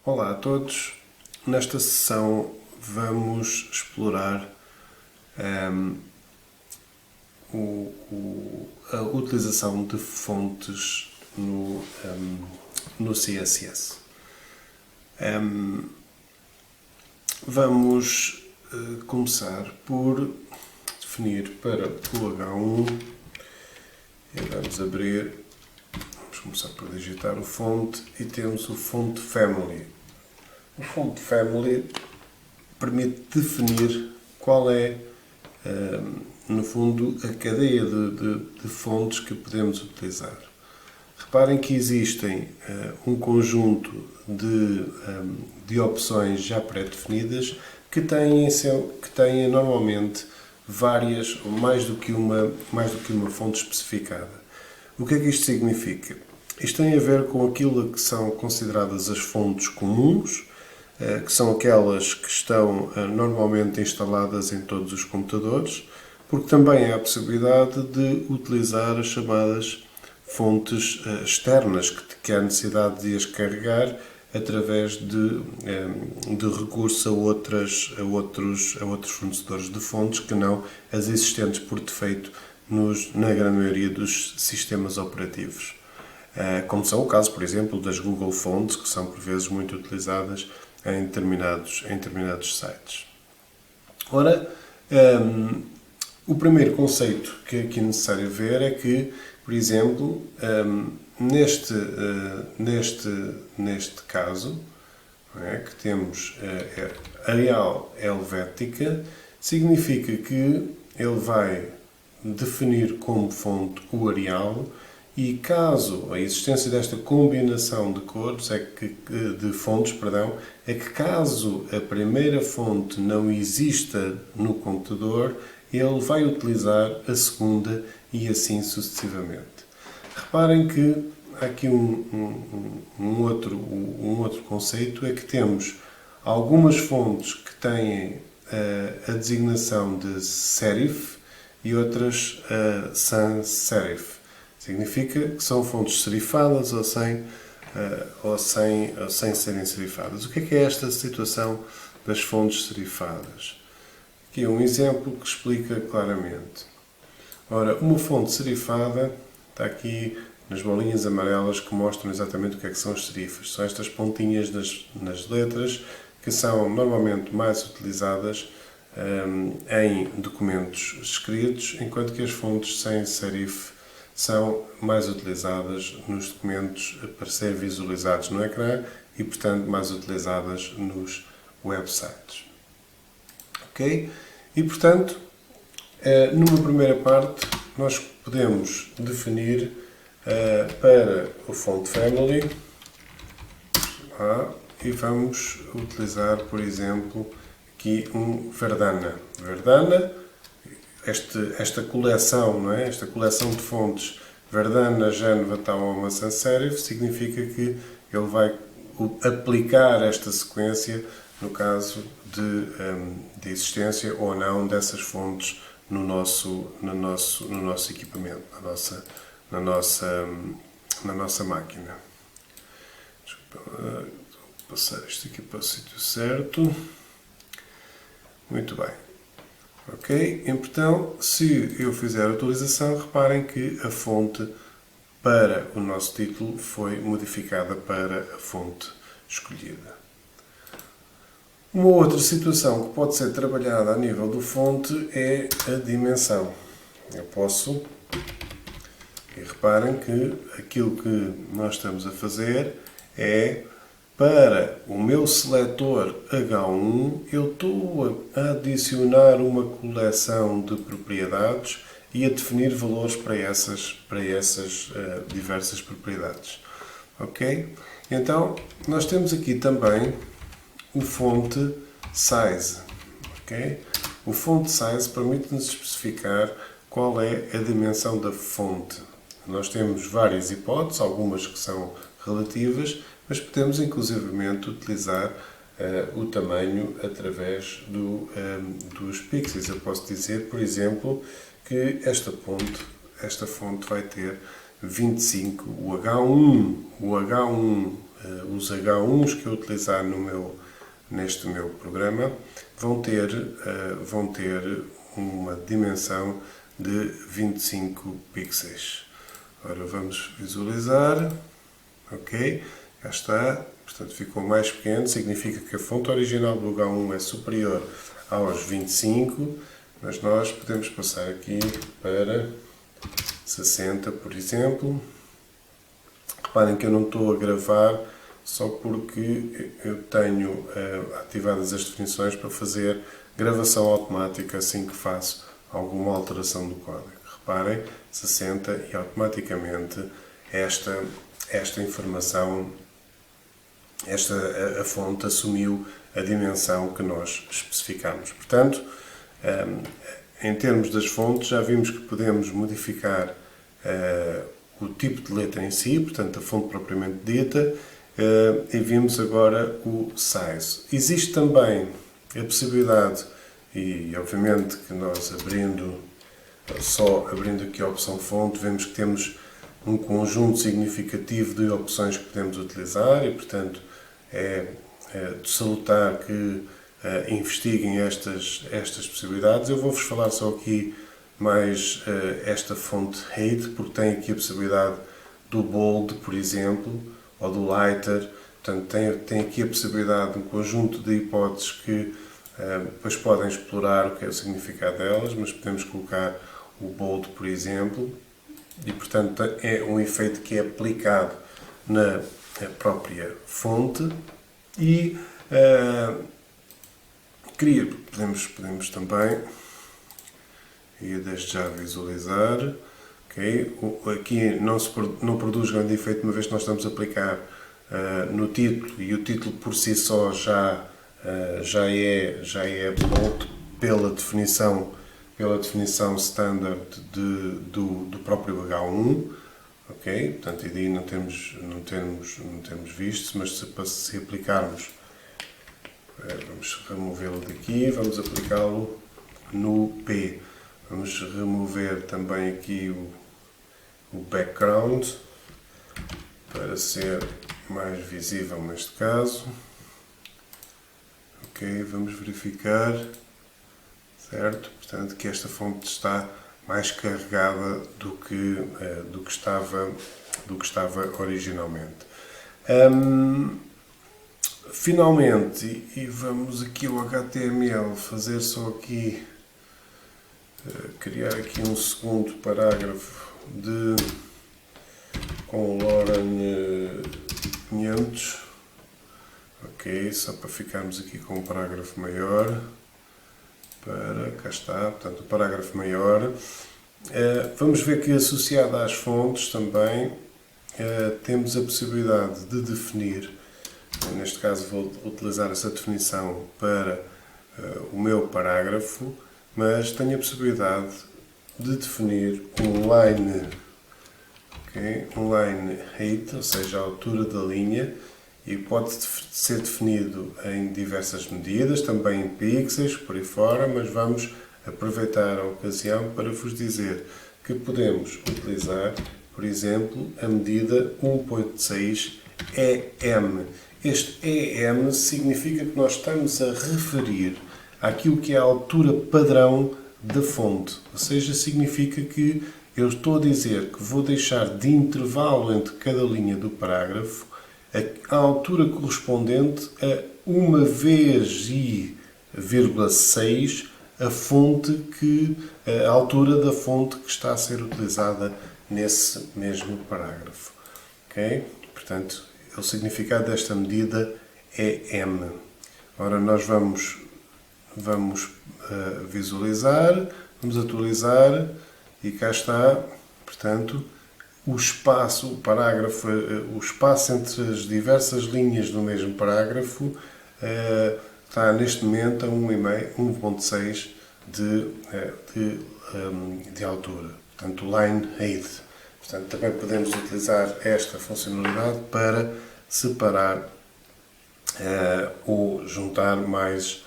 Olá a todos. Nesta sessão vamos explorar a utilização de fontes no CSS. Vamos começar por definir para o H1 e vamos abrir. Vamos começar por digitar o fonte e temos o font family. O font family permite definir qual é, no fundo, a cadeia de fontes que podemos utilizar. Reparem que existem um conjunto de opções já pré-definidas que têm normalmente várias ou mais do que uma fonte especificada. O que é que isto significa? Isto tem a ver com aquilo que são consideradas as fontes comuns, que são aquelas que estão normalmente instaladas em todos os computadores, porque também há a possibilidade de utilizar as chamadas fontes externas, que há necessidade de as carregar através de recurso a outros fornecedores de fontes que não as existentes por defeito na grande maioria dos sistemas operativos. Como são o caso, por exemplo, das Google Fonts, que são por vezes muito utilizadas em determinados sites. Ora, o primeiro conceito que é aqui necessário ver é que, por exemplo, neste caso, que temos Arial Helvética, significa que ele vai definir como fonte o Arial e caso a existência desta combinação de cores, de fontes, é que caso a primeira fonte não exista no computador, ele vai utilizar a segunda e assim sucessivamente. Reparem que há aqui um outro conceito, é que temos algumas fontes que têm a designação de serif e outras sans serif. Significa que são fontes serifadas ou sem serem serifadas. O que é esta situação das fontes serifadas? Aqui é um exemplo que explica claramente. Ora, uma fonte serifada está aqui nas bolinhas amarelas que mostram exatamente o que são os serifes. São estas pontinhas nas letras que são normalmente mais utilizadas em documentos escritos, enquanto que as fontes sem serif são mais utilizadas nos documentos para serem visualizados no ecrã e, portanto, mais utilizadas nos websites. Ok? E, portanto, numa primeira parte, nós podemos definir para o font family e vamos utilizar, por exemplo, aqui um Verdana. Verdana, esta coleção, não é? Esta coleção de fontes Verdana, Genova, Tauoma, sans serif significa que ele vai aplicar esta sequência no caso de existência ou não dessas fontes no nosso equipamento, na nossa máquina. Vou passar isto aqui para o sítio certo. Muito bem. Ok? Então, se eu fizer a atualização, reparem que a fonte para o nosso título foi modificada para a fonte escolhida. Uma outra situação que pode ser trabalhada a nível do fonte é a dimensão. Eu posso, e reparem que aquilo que nós estamos a fazer é, para o meu seletor H1, eu estou a adicionar uma coleção de propriedades e a definir valores para essas diversas propriedades. Ok? Então, nós temos aqui também o font size. Okay? O font size permite-nos especificar qual é a dimensão da fonte. Nós temos várias hipóteses, algumas que são relativas, mas podemos inclusivamente utilizar o tamanho através dos pixels. Eu posso dizer, por exemplo, que esta fonte vai ter 25, o H1 os H1s que eu utilizar neste meu programa vão ter uma dimensão de 25 pixels. Ora, vamos visualizar. Ok, já está. Portanto, ficou mais pequeno. Significa que a fonte original do H1 é superior aos 25, mas nós podemos passar aqui para 60, por exemplo. Reparem que eu não estou a gravar só porque eu tenho ativadas as definições para fazer gravação automática assim que faço alguma alteração do código. Reparem, 60 e automaticamente esta informação, a fonte assumiu a dimensão que nós especificamos. Portanto, em termos das fontes, já vimos que podemos modificar o tipo de letra em si, portanto a fonte propriamente dita, e vimos agora o size. Existe também a possibilidade, e obviamente que nós só abrindo aqui a opção fonte, vemos que temos um conjunto significativo de opções que podemos utilizar e, portanto, é de salutar que investiguem estas possibilidades. Eu vou-vos falar só aqui mais esta fonte Height, porque tem aqui a possibilidade do bold, por exemplo, ou do lighter. Portanto, tem aqui a possibilidade de um conjunto de hipóteses que depois podem explorar o que é o significado delas, mas podemos colocar o bold, por exemplo, e, portanto, é um efeito que é aplicado na própria fonte e podemos também, e desde já visualizar, okay? Aqui não produz grande efeito, uma vez que nós estamos a aplicar no título, e o título por si só já é bold pela definição standard do próprio H1, ok? Portanto, aí não temos visto, mas se aplicarmos, vamos removê-lo daqui, vamos aplicá-lo no P. Vamos remover também aqui o background para ser mais visível neste caso. Ok, vamos verificar, certo? Portanto, que esta fonte está mais carregada do que estava originalmente. Finalmente, e vamos aqui ao HTML fazer só aqui, criar aqui um segundo parágrafo com Loren 500, ok, só para ficarmos aqui com um parágrafo maior. Cá está, portanto, o parágrafo maior. Vamos ver que associado às fontes também temos a possibilidade de definir, neste caso vou utilizar essa definição para o meu parágrafo, mas tenho a possibilidade de definir um line height, ou seja, a altura da linha, e pode ser definido em diversas medidas, também em pixels, por aí fora, mas vamos aproveitar a ocasião para vos dizer que podemos utilizar, por exemplo, a medida 1.6 EM. Este EM significa que nós estamos a referir àquilo que é a altura padrão da fonte, ou seja, significa que eu estou a dizer que vou deixar de intervalo entre cada linha do parágrafo a altura correspondente a 1,6 a altura da fonte que está a ser utilizada nesse mesmo parágrafo. Ok? Portanto, o significado desta medida é M. Ora, nós vamos visualizar, vamos atualizar e cá está, portanto, o espaço entre as diversas linhas do mesmo parágrafo está neste momento a 1,6 de altura. Portanto, line height. Portanto, também podemos utilizar esta funcionalidade para separar ou juntar mais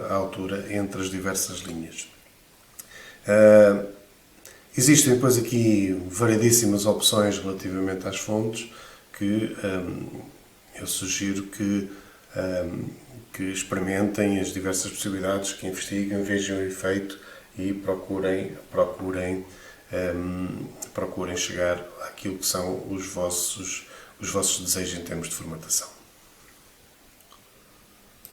a altura entre as diversas linhas. Existem depois aqui variedíssimas opções relativamente às fontes que eu sugiro que experimentem as diversas possibilidades, que investiguem, vejam o efeito e procurem chegar àquilo que são os vossos desejos em termos de formatação.